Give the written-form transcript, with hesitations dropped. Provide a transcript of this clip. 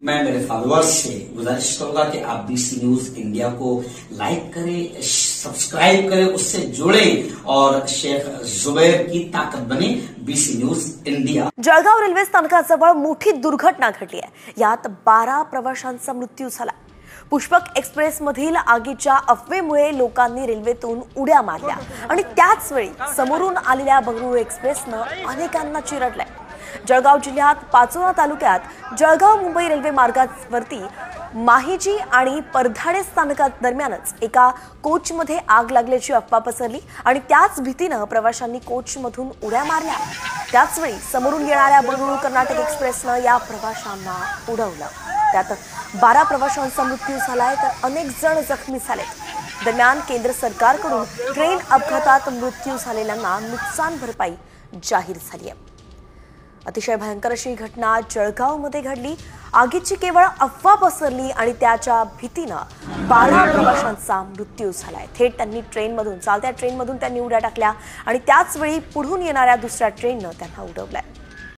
मैं मेरे फॉलोअर्स से गुजारिश करूंगा कि आप बीसी न्यूज इंडिया को लाइक करें, सब्सक्राइब करें, उससे जुड़े और शेख जुबैर की ताकत बने BC news India. Jalgaon railway स्थानकाजवळ मोठी दुर्घटना घडली आहे। यात 12 प्रवाशांचा मृत्यू झाला। पुष्पक एक्सप्रेस मधील आगीच्या अफवेमुळे लोकांनी रेल्वेतून उड्या मारल्या आणि त्याच वेळी समोरून आलेल्या बंगळुरू एक्सप्रेसनं अनेकांना चिरडलंय। जळगाव जिल्ह्यात पाचोरा तालुक्यात जळगाव मुंबई रेल्वे मार्गावरती माहिजी आणि परधाडे स्थानकादरम्यानच एका कोचमध्ये आग लागल्याची अफवा पसरली आणि त्याच भीतीने प्रवाशांनी कोचमधून उड्या मारल्या। त्याच वेळी समोरून येणाऱ्या बंगळुरू कर्नाटक एक्सप्रेसनं या प्रवाशांना उडवलं। त्यात 12 प्रवाशांचा मृत्यू झालाय तर अनेक जण जखमी झालेत। दरम्यान केंद्र सरकारकडून ट्रेन अपघातात मृत्यू झालेल्यांना नुकसान भरपाई जाहीर झाली आहे। अतिशय भयंकर अशी घटना जळगावमध्ये घडली। आगीची केवळ अफवा पसरली आणि त्याच्या भीतीनं 12 प्रवाशांचा मृत्यू झालाय। थेट त्यांनी चालत्या ट्रेनमधून त्यांनी उड्या टाकल्या आणि त्याच वेळी पुढून येणाऱ्या दुसऱ्या ट्रेननं त्यांना उडवलंय।